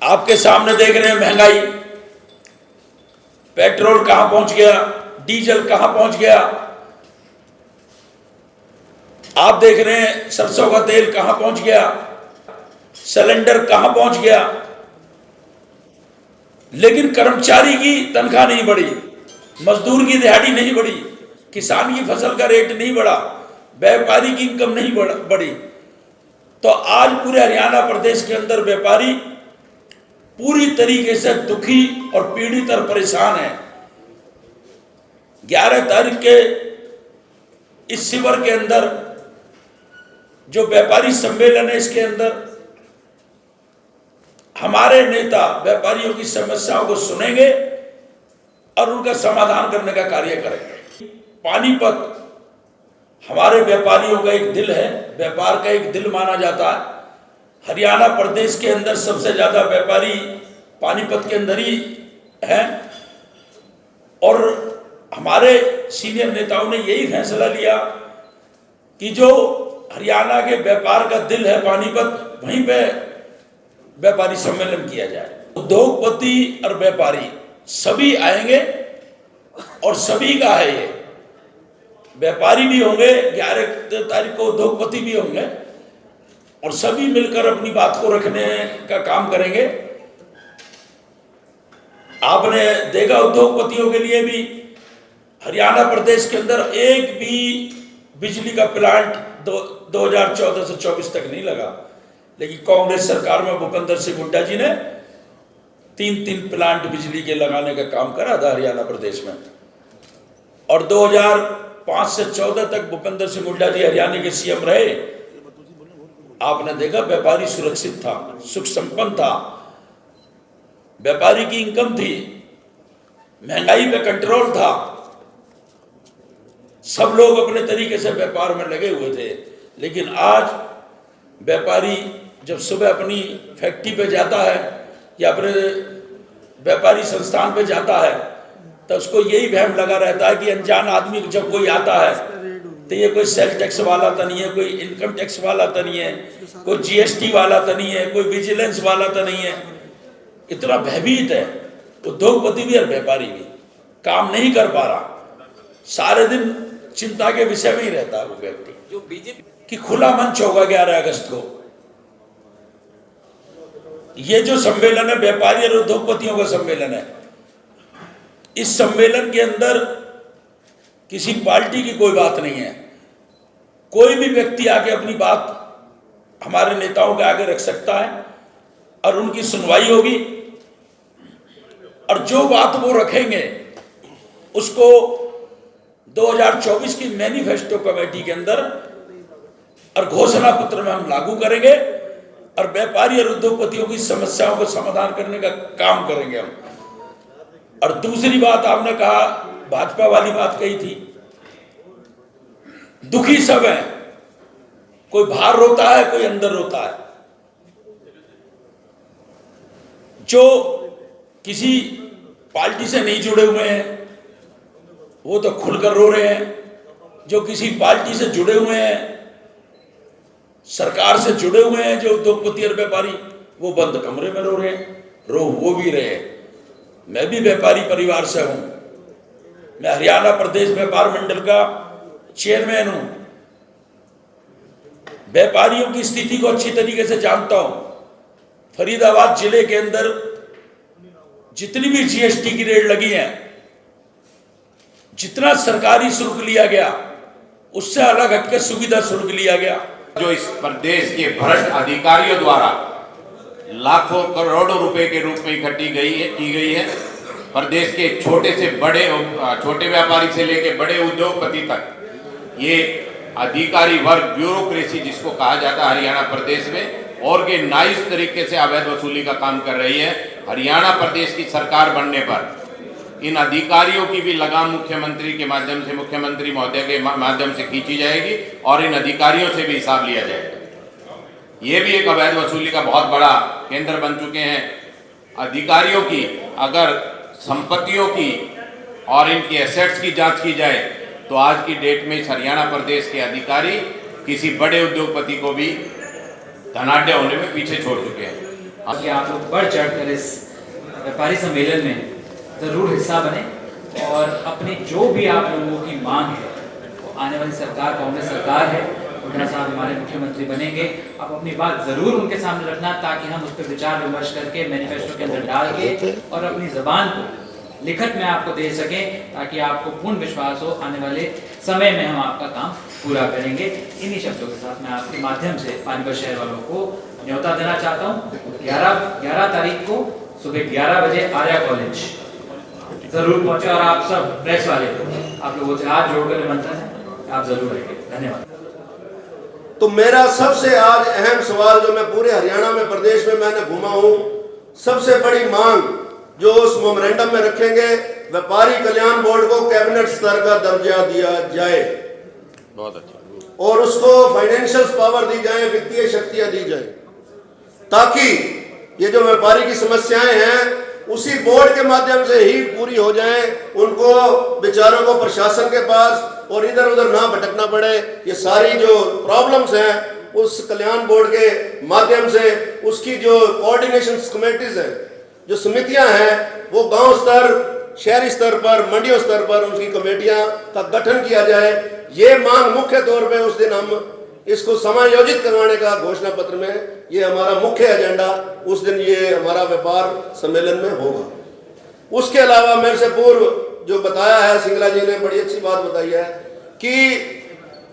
आपके सामने देख रहे हैं महंगाई, पेट्रोल कहां पहुंच गया, डीजल कहां पहुंच गया। आप देख रहे हैं सरसों का तेल कहां पहुंच गया, सिलेंडर कहां पहुंच गया। लेकिन कर्मचारी की तनख्वाह नहीं बढ़ी, मजदूर की दिहाड़ी नहीं बढ़ी, किसान की फसल का रेट नहीं बढ़ा, व्यापारी की इनकम नहीं बढ़ी। तो आज पूरे हरियाणा प्रदेश के अंदर व्यापारी पूरी तरीके से दुखी और पीड़ित और परेशान है। 11 तारीख के इस शिविर के अंदर जो व्यापारी सम्मेलन है, इसके अंदर हमारे नेता व्यापारियों की समस्याओं को सुनेंगे और उनका समाधान करने का कार्य करेंगे। पानीपत हमारे व्यापारियों का एक दिल है, व्यापार का एक दिल माना जाता है। हरियाणा प्रदेश के अंदर सबसे ज्यादा व्यापारी पानीपत के अंदर ही हैं और हमारे सीनियर नेताओं ने यही फैसला लिया कि जो हरियाणा के व्यापार का दिल है पानीपत, वहीं पे व्यापारी सम्मेलन किया जाए। उद्योगपति और व्यापारी सभी आएंगे और सभी का है ये, व्यापारी भी होंगे, 11 तारीख को उद्योगपति भी होंगे और सभी मिलकर अपनी बात को रखने का काम करेंगे। आपने देखा उद्योगपतियों के लिए भी हरियाणा प्रदेश के अंदर एक भी बिजली का प्लांट 2014 से 24 तक नहीं लगा, लेकिन कांग्रेस सरकार में भूपेंद्र सिंह हुड्डा जी ने 3 प्लांट बिजली के लगाने का काम करा था हरियाणा प्रदेश में। और 2005 से 14 तक भूपेंद्र सिंह हुड्डा जी हरियाणा के सीएम रहे। आपने देखा व्यापारी सुरक्षित था, सुख संपन्न था, व्यापारी की इनकम थी, महंगाई पे कंट्रोल था, सब लोग अपने तरीके से व्यापार में लगे हुए थे। लेकिन आज व्यापारी जब सुबह अपनी फैक्ट्री पे जाता है या अपने व्यापारी संस्थान पे जाता है तो उसको यही वहम लगा रहता है कि अनजान आदमी जब कोई आता है तो ये कोई सेल टैक्स वाला तो नहीं है, कोई इनकम टैक्स वाला तो नहीं है, कोई जीएसटी वाला तो नहीं है, कोई विजिलेंस वाला तो नहीं है। इतना भयभीत है उद्योगपति भी और व्यापारी भी, काम नहीं कर पा रहा, सारे दिन चिंता के विषय में ही रहता है वो व्यक्ति। जो बीजेपी की खुला मंच होगा 11 अगस्त को, ये जो सम्मेलन है व्यापारी और उद्योगपतियों का सम्मेलन है, इस सम्मेलन के अंदर किसी पार्टी की कोई बात नहीं है। कोई भी व्यक्ति आके अपनी बात हमारे नेताओं के आगे रख सकता है और उनकी सुनवाई होगी और जो बात वो रखेंगे उसको 2024 की मैनिफेस्टो कमेटी के अंदर और घोषणा पत्र में हम लागू करेंगे और व्यापारी और उद्योगपतियों की समस्याओं को समाधान करने का काम करेंगे हम। और दूसरी बात आपने कहा, भाजपा वाली बात कही थी, दुखी सब हैं, कोई बाहर रोता है, कोई अंदर रोता है। जो किसी पार्टी से नहीं जुड़े हुए हैं वो तो खुलकर रो रहे हैं, जो किसी पार्टी से जुड़े हुए हैं, सरकार से जुड़े हुए हैं, जो उद्योगपति और व्यापारी, वो बंद कमरे में रो रहे हैं, वो भी रहे। मैं भी व्यापारी परिवार से हूं, मैं हरियाणा प्रदेश व्यापार मंडल का चेयरमैन हूं, व्यापारियों की स्थिति को अच्छी तरीके से जानता हूं। फरीदाबाद जिले के अंदर जितनी भी जीएसटी की रेट लगी है, जितना सरकारी शुल्क लिया गया उससे अलग हटकर सुविधा शुल्क लिया गया। जो इस प्रदेश के भ्रष्ट अधिकारियों द्वारा लाखों करोड़ों रुपए के रूप में इकट्ठी की गई है, प्रदेश के छोटे व्यापारी से लेकर बड़े उद्योगपति तक, ये अधिकारी वर्ग, ब्यूरोक्रेसी जिसको कहा जाता है हरियाणा प्रदेश में, ऑर्गेनाइज तरीके से अवैध वसूली का काम कर रही है। हरियाणा प्रदेश की सरकार बनने पर इन अधिकारियों की भी लगाम मुख्यमंत्री के माध्यम से, मुख्यमंत्री महोदय के माध्यम से खींची जाएगी और इन अधिकारियों से भी हिसाब लिया जाएगा। ये भी एक अवैध वसूली का बहुत बड़ा केंद्र बन चुके हैं। अधिकारियों की अगर संपत्तियों की और इनकी एसेट्स की जांच की जाए तो आज की डेट में इस हरियाणा प्रदेश के अधिकारी किसी बड़े उद्योगपति को भी धनाढ्य होने में पीछे छोड़ चुके हैं। कि आप लोग बढ़ चढ़कर इस व्यापारी सम्मेलन में ज़रूर हिस्सा बने और अपनी जो भी आप लोगों की मांग है, वो आने वाली सरकार कांग्रेस सरकार है, हुड्डा साहब हमारे मुख्यमंत्री बनेंगे, आप अपनी बात ज़रूर उनके सामने रखना ताकि हम उस पर विचार विमर्श करके मैनिफेस्टो के अंदर डाल के और अपनी ज़बान को लिखत में आपको दे सकें, ताकि आपको पूर्ण विश्वास हो आने वाले समय में हम आपका काम पूरा करेंगे। इन्हीं शब्दों के साथ मैं आपके माध्यम से पानीपत शहर वालों को न्योता देना चाहता हूँ। 11 तारीख को सुबह 11 बजे आर्या कॉलेज जरूर पहुंचे और आप सब प्रेस वाले आप लोगों से हाथ जोड़कर निमंत्रण है, आप जरूर आएंगे। धन्यवाद। तो मेरा सबसे आज अहम सवाल जो मैं पूरे हरियाणा में प्रदेश में मैंने घूमा हूँ, सबसे बड़ी मांग जो उस मेमोरेंडम में रखेंगे, व्यापारी कल्याण बोर्ड को कैबिनेट स्तर का दर्जा दिया जाए। बहुत अच्छा। और उसको फाइनेंशियल पावर दी जाए, वित्तीय शक्तियां दी जाए, ताकि ये जो व्यापारी की समस्याएं हैं उसी बोर्ड के माध्यम से ही पूरी हो जाए, उनको बेचारों को प्रशासन के पास और इधर उधर ना भटकना पड़े। ये सारी जो प्रॉब्लम्स हैं उस कल्याण बोर्ड के माध्यम से उसकी जो कोऑर्डिनेशन कमेटीज हैं, जो समितियां हैं, वो गांव स्तर, शहरी स्तर पर, मंडियों स्तर पर उनकी कमेटियां का गठन किया जाए। ये मांग मुख्य तौर पे उस दिन हम इसको समायोजित करवाने का घोषणा पत्र में ये हमारा मुख्य एजेंडा उस दिन ये हमारा व्यापार सम्मेलन में होगा। उसके अलावा मेरे से पूर्व जो बताया है सिंगला जी ने, बड़ी अच्छी बात बताई है कि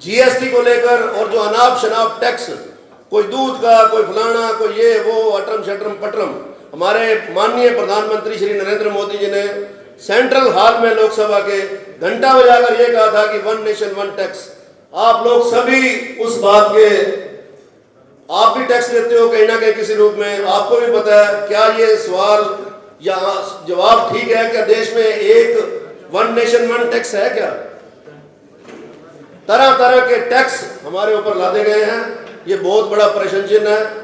जीएसटी को लेकर और जो अनाप शनाप टैक्स, कोई दूध का, कोई फलाना, कोई ये वो, अटरम शटरम पटरम, हमारे माननीय प्रधानमंत्री श्री नरेंद्र मोदी जी ने सेंट्रल हॉल में लोकसभा के घंटा बजाकर ये कहा था कि 1 नेशन 1 टैक्स। आप लोग सभी उस बात के, आप भी टैक्स देते हो कहीं ना कहीं किसी रूप में, आपको भी पता है। क्या ये सवाल या जवाब ठीक है? क्या देश में एक 1 नेशन 1 टैक्स है? क्या तरह तरह के टैक्स हमारे ऊपर लादे गए हैं, ये बहुत बड़ा प्रश्न चिन्ह है।